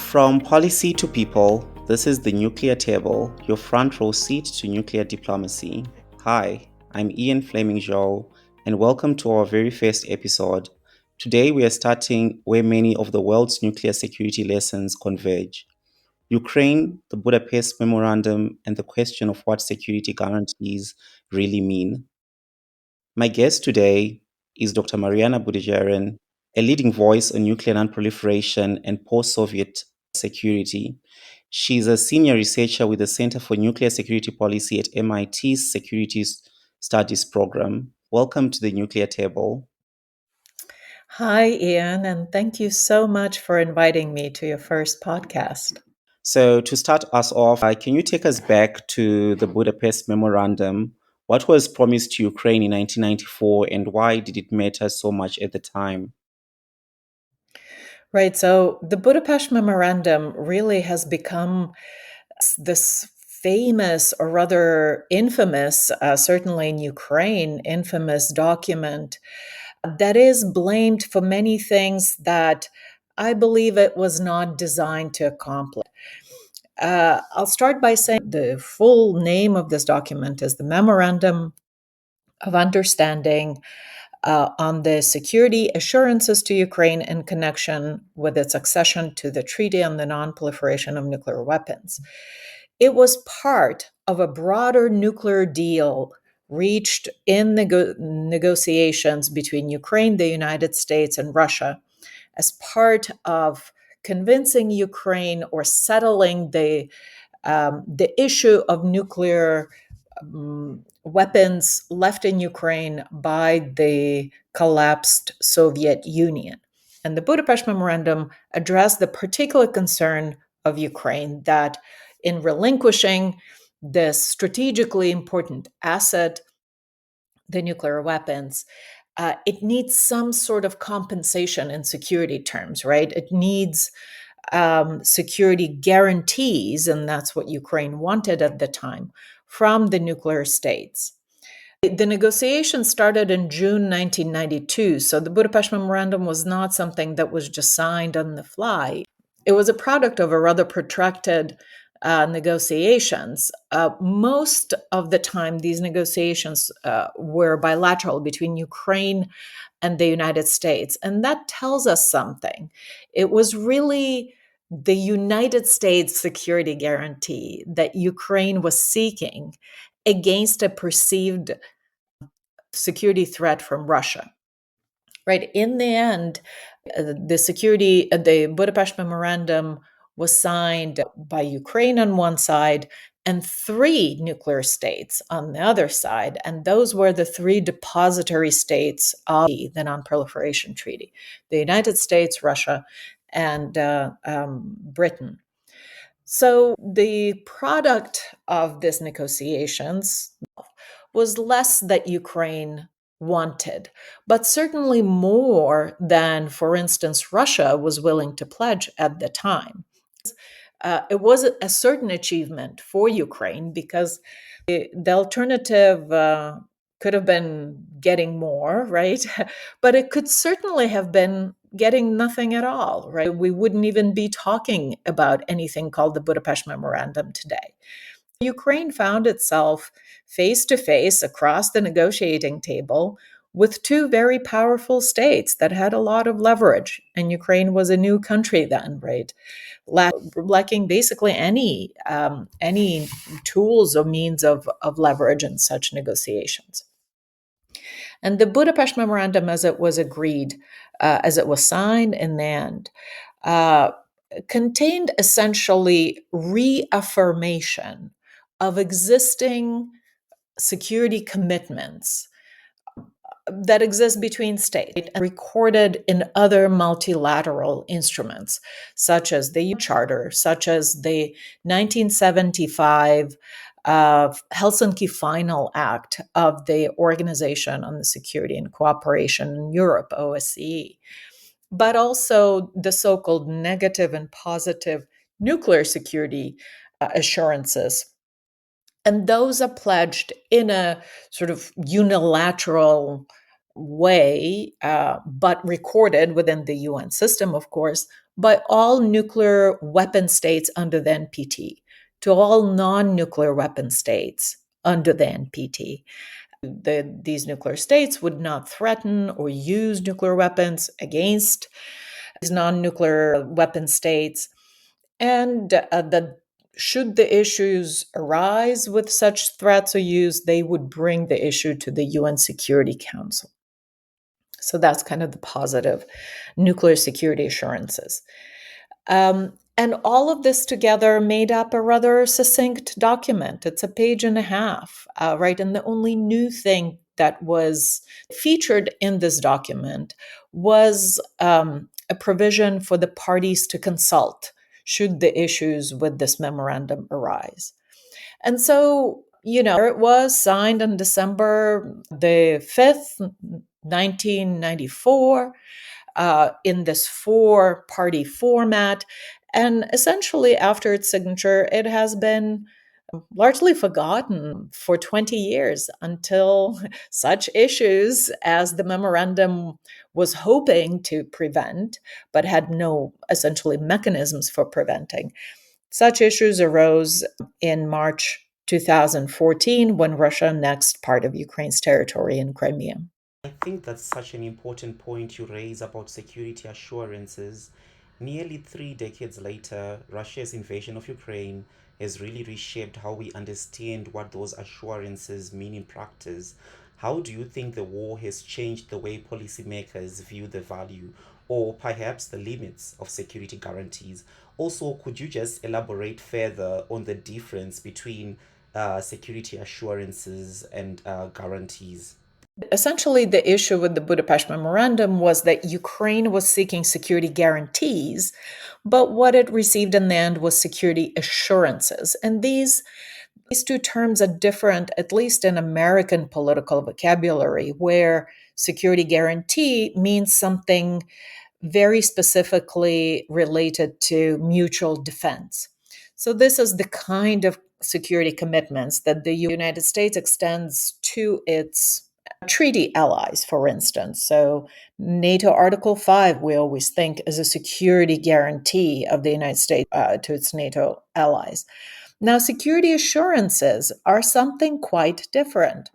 From policy to people, this is the Nuclear Table, your front row seat to nuclear diplomacy. Hi, I'm Fleming Zhou, and welcome to our very first episode. Today we are starting where many of the world's nuclear security lessons converge. Ukraine, the Budapest Memorandum, and the question of what security guarantees really mean. My guest today is Dr. Mariana Budjeryn, a leading voice on nuclear nonproliferation and post-Soviet security. She's a senior researcher with the Center for Nuclear Security Policy at MIT's Security Studies program. Welcome to the Nuclear Table. Hi, Ian, and thank you so much for inviting me to your first podcast. So, to start us off, can you take us back to the Budapest Memorandum? What was promised to Ukraine in 1994 and why did it matter so much at the time? Right, so the Budapest Memorandum really has become this famous, or rather infamous, certainly in Ukraine, infamous document that is blamed for many things that I believe it was not designed to accomplish. I'll start by saying the full name of this document is the Memorandum of Understanding on the security assurances to Ukraine in connection with its accession to the Treaty on the Nonproliferation of Nuclear Weapons. It was part of a broader nuclear deal reached in negotiations between Ukraine, the United States, and Russia as part of convincing Ukraine or settling the issue of nuclear weapons left in Ukraine by the collapsed Soviet Union. And the Budapest Memorandum addressed the particular concern of Ukraine that in relinquishing this strategically important asset, the nuclear weapons, it needs some sort of compensation in security terms, right? It needs security guarantees, and that's what Ukraine wanted at the time, from the nuclear states. The negotiations started in June 1992, so the Budapest Memorandum was not something that was just signed on the fly. It was a product of a rather protracted negotiations. Most of the time, these negotiations were bilateral between Ukraine and the United States, and that tells us something. It was really the United States security guarantee that Ukraine was seeking against a perceived security threat from Russia. Right. In the end, the Budapest Memorandum was signed by Ukraine on one side and three nuclear states on the other side. And those were the three depository states of the Nonproliferation Treaty: the United States, Russia, and Britain. So the product of these negotiations was less that Ukraine wanted, but certainly more than, for instance, Russia was willing to pledge at the time. It was a certain achievement for Ukraine because the alternative could have been getting more, right? But it could certainly have been getting nothing at all, right? We wouldn't even be talking about anything called the Budapest Memorandum today. Ukraine found itself face to face across the negotiating table with two very powerful states that had a lot of leverage. And Ukraine was a new country then, right? Lacking basically any tools or means of leverage in such negotiations. And the Budapest Memorandum, as it was agreed, as it was signed in the end, contained essentially reaffirmation of existing security commitments that exist between states and recorded in other multilateral instruments, such as the UN Charter, such as the 1975 Helsinki Final Act of the Organization on the Security and Cooperation in Europe, OSCE, but also the so-called negative and positive nuclear security assurances. And those are pledged in a sort of unilateral way, but recorded within the UN system, of course, by all nuclear weapon states under the NPT, to all non-nuclear weapon states under the NPT. These nuclear states would not threaten or use nuclear weapons against these non-nuclear weapon states. And should the issues arise with such threats or use, they would bring the issue to the UN Security Council. So that's kind of the positive nuclear security assurances. And all of this together made up a rather succinct document. It's a page and a half, right? And the only new thing that was featured in this document was a provision for the parties to consult should the issues with this memorandum arise. And so, it was signed on December the 5th, 1994, in this four-party format. And essentially, after its signature, it has been largely forgotten for 20 years until such issues as the memorandum was hoping to prevent, but had no essentially mechanisms for preventing. Such issues arose in March 2014 when Russia annexed part of Ukraine's territory in Crimea. I think that's such an important point you raise about security assurances. Nearly 3 decades later, Russia's invasion of Ukraine has really reshaped how we understand what those assurances mean in practice. How do you think the war has changed the way policymakers view the value or perhaps the limits of security guarantees? Also, could you just elaborate further on the difference between security assurances and guarantees? Essentially, the issue with the Budapest Memorandum was that Ukraine was seeking security guarantees, but what it received in the end was security assurances. And these two terms are different, at least in American political vocabulary, where security guarantee means something very specifically related to mutual defense. So, this is the kind of security commitments that the United States extends to its treaty allies, for instance. So, NATO Article 5, we always think, is a security guarantee of the United States to its NATO allies. Now, security assurances are something quite different.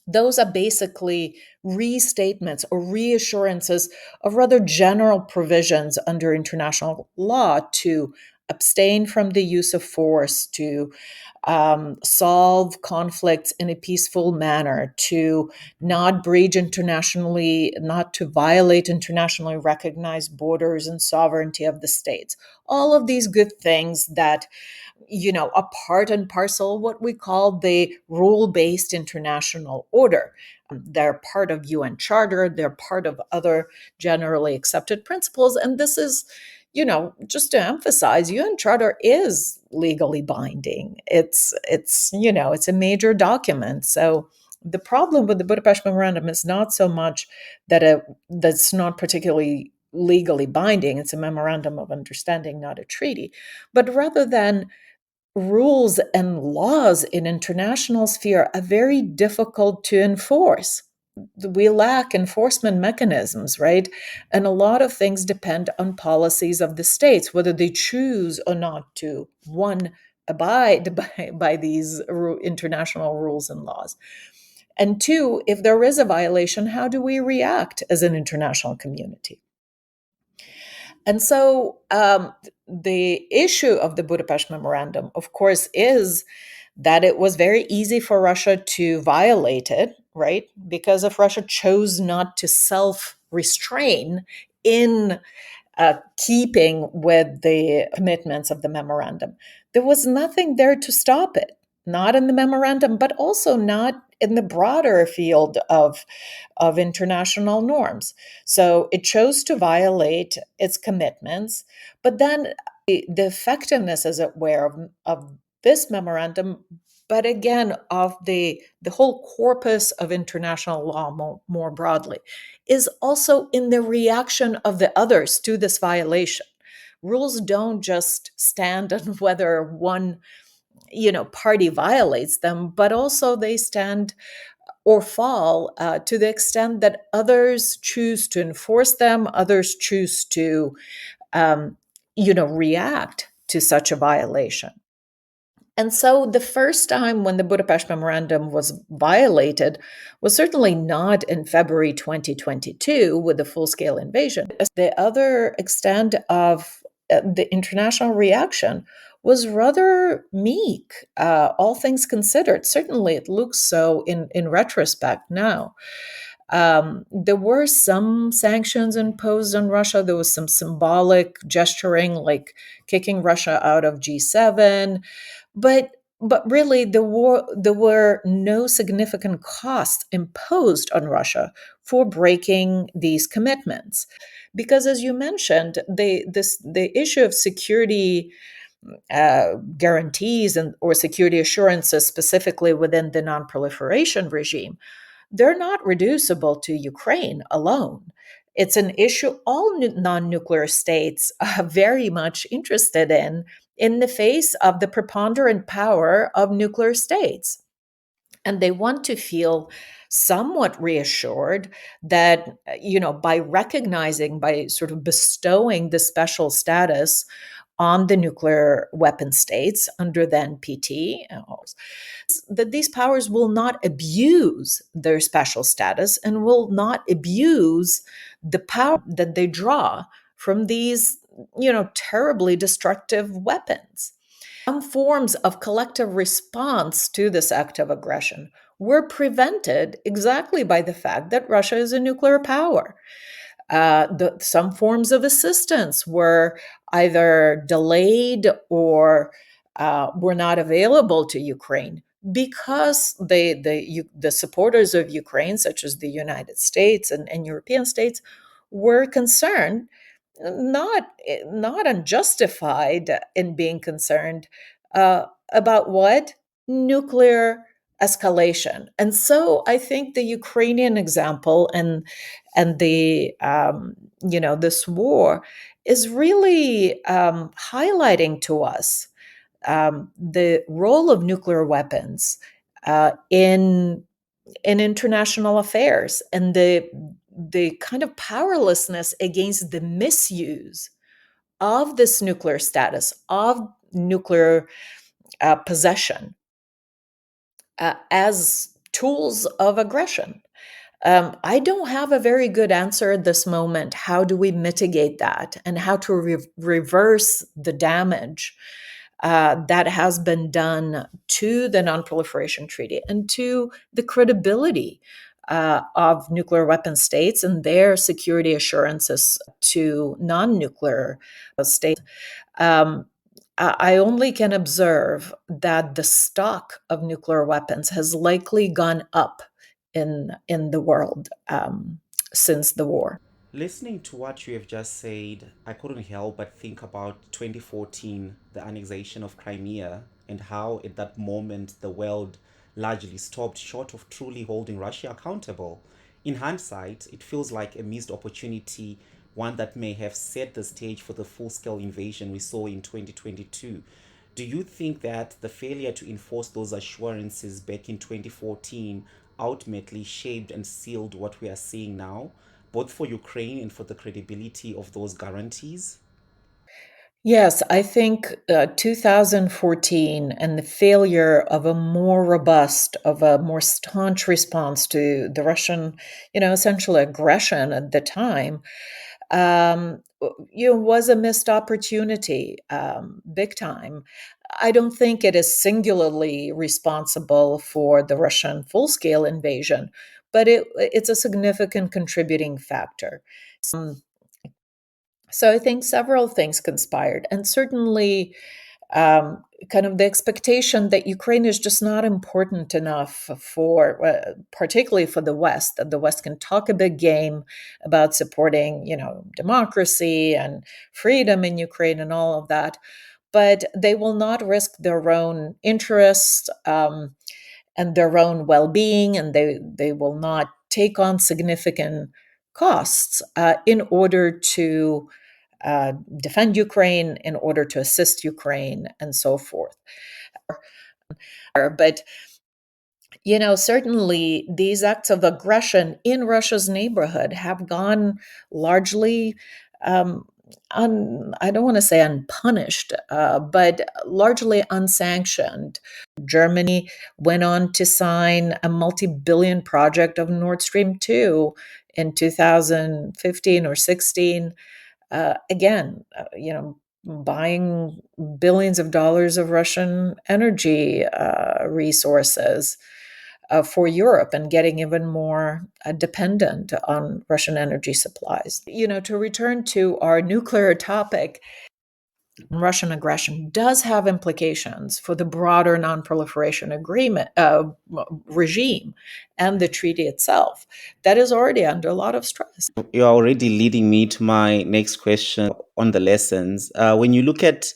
Those are basically restatements or reassurances of rather general provisions under international law to abstain from the use of force, to solve conflicts in a peaceful manner, to not not to violate internationally recognized borders and sovereignty of the states. All of these good things that are part and parcel what we call the rule-based international order. They're part of UN Charter, they're part of other generally accepted principles. And this is, just to emphasize, UN Charter is legally binding. It's a major document. So the problem with the Budapest Memorandum is not so much that that's not particularly legally binding. It's a memorandum of understanding, not a treaty, but rather than rules and laws in international sphere are very difficult to enforce. We lack enforcement mechanisms, right? And a lot of things depend on policies of the states, whether they choose or not to, one, abide by these international rules and laws. And two, if there is a violation, how do we react as an international community? And so the issue of the Budapest Memorandum, of course, is that it was very easy for Russia to violate it, right? Because if Russia chose not to self-restrain in keeping with the commitments of the memorandum, there was nothing there to stop it, not in the memorandum, but also not in the broader field of international norms. So it chose to violate its commitments, but then the effectiveness, as it were, of this memorandum, but again, of the whole corpus of international law more broadly, is also in the reaction of the others to this violation. Rules don't just stand on whether one party violates them, but also they stand or fall to the extent that others choose to enforce them, others choose to, react to such a violation. And so the first time when the Budapest Memorandum was violated was certainly not in February 2022 with the full scale invasion. The other extent of the international reaction was rather meek, all things considered. Certainly, it looks so in retrospect now. There were some sanctions imposed on Russia. There was some symbolic gesturing, like kicking Russia out of G7, but really there were no significant costs imposed on Russia for breaking these commitments, because as you mentioned, the issue of security guarantees and or security assurances specifically within the non-proliferation regime, they're not reducible to Ukraine alone. It's an issue all non nuclear states are very much interested in the face of the preponderant power of nuclear states. And they want to feel somewhat reassured that, by recognizing, by sort of bestowing the special status on the nuclear weapon states under the NPT, that these powers will not abuse their special status and will not abuse the power that they draw from these, terribly destructive weapons. Some forms of collective response to this act of aggression were prevented exactly by the fact that Russia is a nuclear power. Some forms of assistance were either delayed or were not available to Ukraine because the supporters of Ukraine, such as the United States and European states, were concerned, not unjustified in being concerned about what nuclear escalation. And so I think the Ukrainian example and the this war is really highlighting to us the role of nuclear weapons in international affairs and the kind of powerlessness against the misuse of this nuclear status, of nuclear possession as tools of aggression. I don't have a very good answer at this moment. How do we mitigate that and how to reverse the damage that has been done to the Non-Proliferation Treaty and to the credibility of nuclear weapon states and their security assurances to non-nuclear states? I only can observe that the stock of nuclear weapons has likely gone up in the world since the war. Listening to what you have just said, I couldn't help but think about 2014, the annexation of Crimea, and how at that moment the world largely stopped short of truly holding Russia accountable. In hindsight, it feels like a missed opportunity, one that may have set the stage for the full scale invasion we saw in 2022. Do you think that the failure to enforce those assurances back in 2014 ultimately shaped and sealed what we are seeing now, both for Ukraine and for the credibility of those guarantees? Yes, I think 2014 and the failure of a more robust, of a more staunch response to the Russian, essential aggression at the time, was a missed opportunity, big time. I don't think it is singularly responsible for the Russian full-scale invasion, but it's a significant contributing factor. Um, so I think several things conspired, and certainly kind of the expectation that Ukraine is just not important enough for, particularly for the West, that the West can talk a big game about supporting, democracy and freedom in Ukraine and all of that, but they will not risk their own interests and their own well-being, and they will not take on significant costs in order to defend Ukraine, in order to assist Ukraine, and so forth. But Certainly these acts of aggression in Russia's neighborhood have gone largely, I don't want to say unpunished, but largely unsanctioned. Germany went on to sign a multi-billion project of Nord Stream 2 in 2015 or 16. Again, buying billions of dollars of Russian energy resources for Europe and getting even more dependent on Russian energy supplies. To return to our nuclear topic, Russian aggression does have implications for the broader nonproliferation agreement regime and the treaty itself that is already under a lot of stress. You're already leading me to my next question on the lessons. When you look at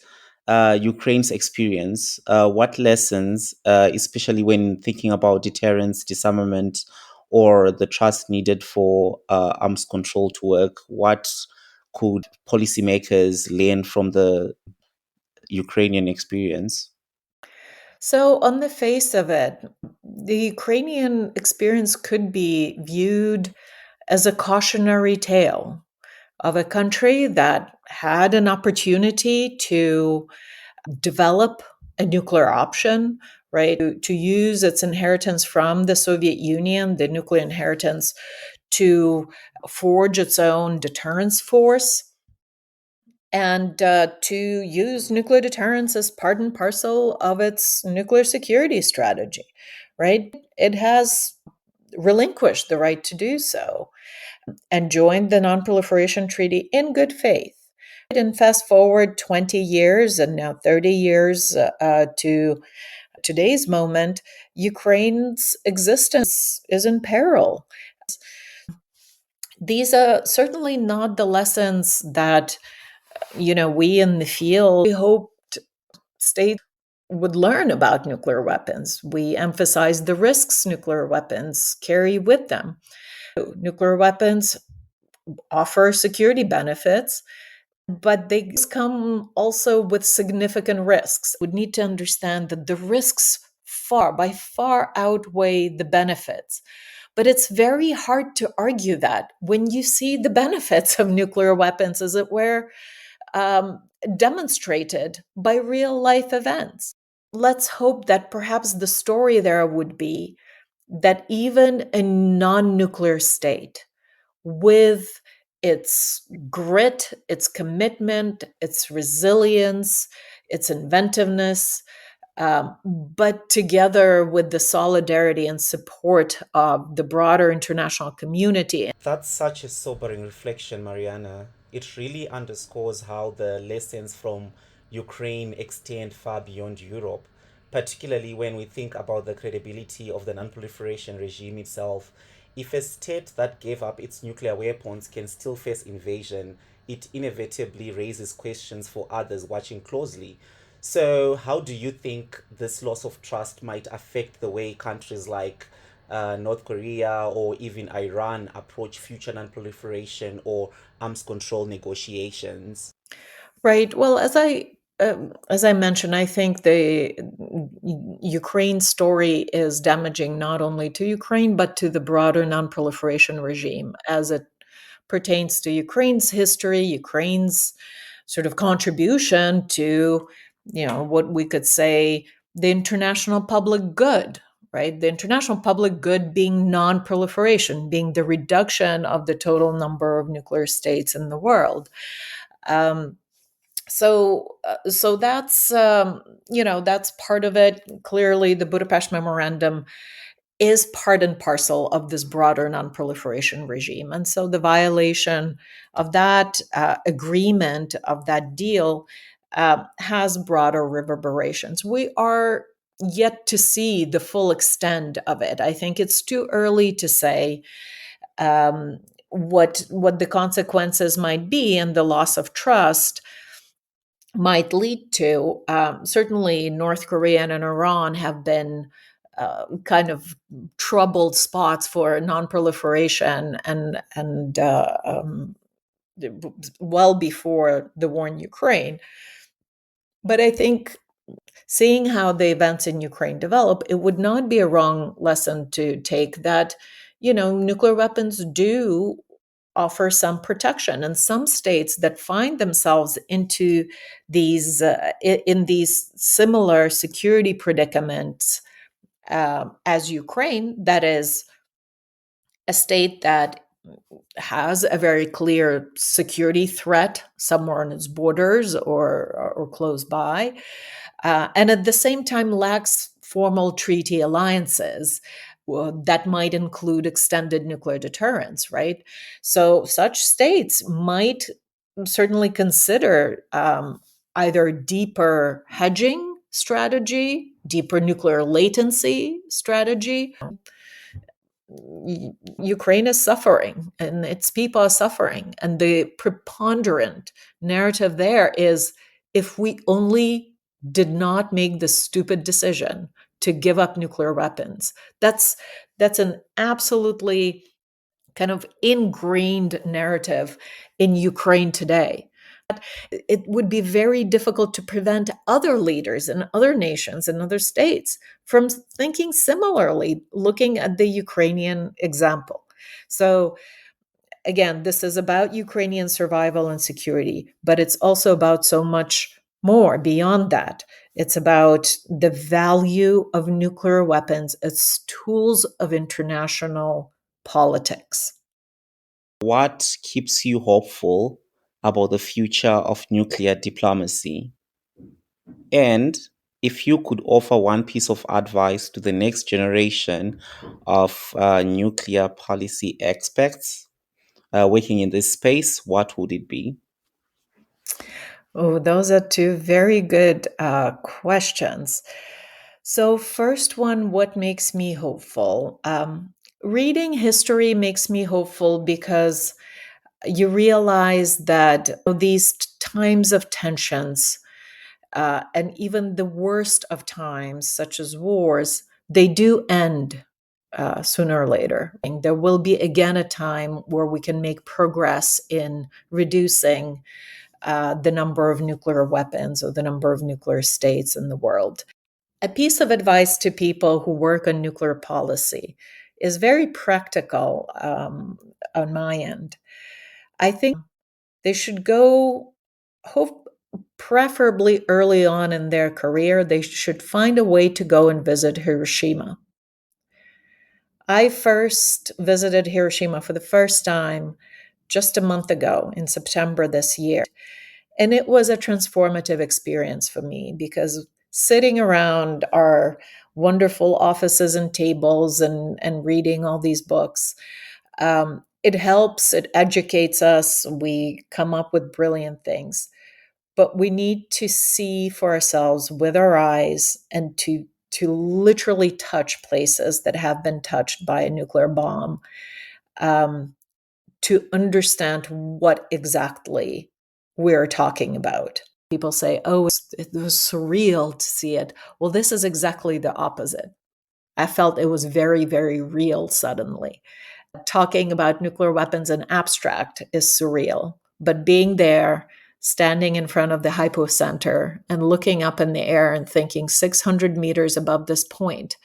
Ukraine's experience, what lessons, especially when thinking about deterrence, disarmament, or the trust needed for arms control to work, what could policymakers learn from the Ukrainian experience? So, on the face of it, the Ukrainian experience could be viewed as a cautionary tale of a country that had an opportunity to develop a nuclear option, right? To use its inheritance from the Soviet Union, the nuclear inheritance, to forge its own deterrence force and to use nuclear deterrence as part and parcel of its nuclear security strategy, right? It has relinquished the right to do so and joined the Nonproliferation Treaty in good faith. And fast forward 20 years and now 30 years to today's moment, Ukraine's existence is in peril. These are certainly not the lessons that we in the field we hoped states would learn about nuclear weapons. We emphasize the risks nuclear weapons carry with them. Nuclear weapons offer security benefits, but they come also with significant risks. We need to understand that the risks by far outweigh the benefits. But it's very hard to argue that when you see the benefits of nuclear weapons, as it were, um, demonstrated by real life events. Let's hope that perhaps the story there would be that even a non nuclear state, with its grit, its commitment, its resilience, its inventiveness, but together with the solidarity and support of the broader international community. That's such a sobering reflection, Mariana. It really underscores how the lessons from Ukraine extend far beyond Europe, particularly when we think about the credibility of the non-proliferation regime itself. If a state that gave up its nuclear weapons can still face invasion, it inevitably raises questions for others watching closely. So, how do you think this loss of trust might affect the way countries like North Korea or even Iran approach future non-proliferation or arms control negotiations? Right. Well, as I mentioned, I think the Ukraine story is damaging not only to Ukraine but to the broader nonproliferation regime as it pertains to Ukraine's history, Ukraine's sort of contribution to, what we could say the international public good, right? The international public good being non-proliferation, being the reduction of the total number of nuclear states in the world. Um, so that's part of it. Clearly, the Budapest Memorandum is part and parcel of this broader nonproliferation regime, and so the violation of that agreement, of that deal, has broader reverberations. We are yet to see the full extent of it. I think it's too early to say what the consequences might be and the loss of trust might lead to. Certainly, North Korea and Iran have been kind of troubled spots for nonproliferation, and well before the war in Ukraine. But I think seeing how the events in Ukraine develop, it would not be a wrong lesson to take that, nuclear weapons do offer some protection, and some states that find themselves into these in these similar security predicaments as Ukraine, that is a state that has a very clear security threat somewhere on its borders or close by, and at the same time lacks formal treaty alliances that might include extended nuclear deterrence, right? So such states might certainly consider either deeper hedging strategy, deeper nuclear latency strategy. Ukraine is suffering and its people are suffering. And the preponderant narrative there is, if we only did not make the stupid decision to give up nuclear weapons. That's an absolutely kind of ingrained narrative in Ukraine today. It would be very difficult to prevent other leaders in other nations and other states from thinking similarly, looking at the Ukrainian example. So, again, this is about Ukrainian survival and security, but it's also about so much more beyond that. It's about the value of nuclear weapons as tools of international politics. What keeps you hopeful about the future of nuclear diplomacy? And if you could offer one piece of advice to the next generation of nuclear policy experts working in this space, what would it be? Oh, those are two very good questions. So, first one, what makes me hopeful? Reading history makes me hopeful because you realize that these times of tensions, and even the worst of times, such as wars, they do end sooner or later. And there will be again a time where we can make progress in reducing the number of nuclear weapons or the number of nuclear states in the world. A piece of advice to people who work on nuclear policy is very practical on my end. I think they should go, hope, preferably early on in their career, they should find a way to go and visit Hiroshima. I first visited Hiroshima for the first time just a month ago in September this year. And it was a transformative experience for me because sitting around our wonderful offices and tables and reading all these books, it helps, it educates us. We come up with brilliant things. But we need to see for ourselves with our eyes and to literally touch places that have been touched by a nuclear bomb, um, to understand what exactly we're talking about. People say, oh, it was surreal to see it. Well, this is exactly the opposite. I felt it was very, very real suddenly. Talking about nuclear weapons in abstract is surreal, but being there, standing in front of the hypocenter and looking up in the air and thinking 600 meters above this point,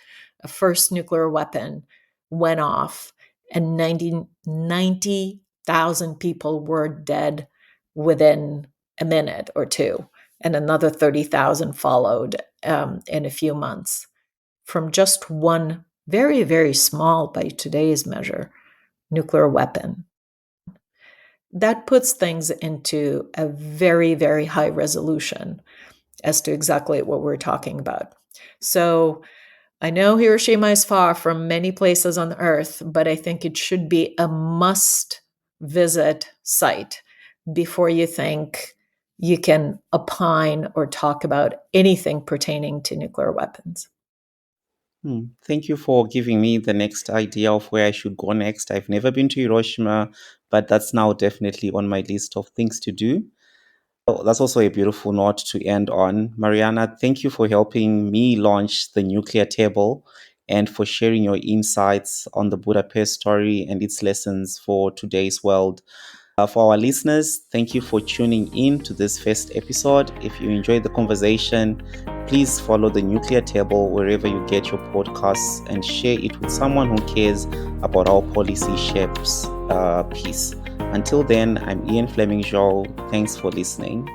a first nuclear weapon went off and 90,000 people were dead within a minute or two, and another 30,000 followed in a few months from just one very, very small, by today's measure, nuclear weapon. That puts things into a very, very high resolution as to exactly what we're talking about. So I know Hiroshima is far from many places on Earth, but I think it should be a must visit site before you think you can opine or talk about anything pertaining to nuclear weapons. Thank you for giving me the next idea of where I should go next. I've never been to Hiroshima, but that's now definitely on my list of things to do. Oh, that's also a beautiful note to end on. Mariana, thank you for helping me launch the nuclear table and for sharing your insights on the Budapest story and its lessons for today's world. For our listeners, thank you for tuning in to this first episode. If you enjoyed the conversation, please follow the Nuclear Table wherever you get your podcasts and share it with someone who cares about how policy shapes peace. Until then, I'm Fleming Zhou. Thanks for listening.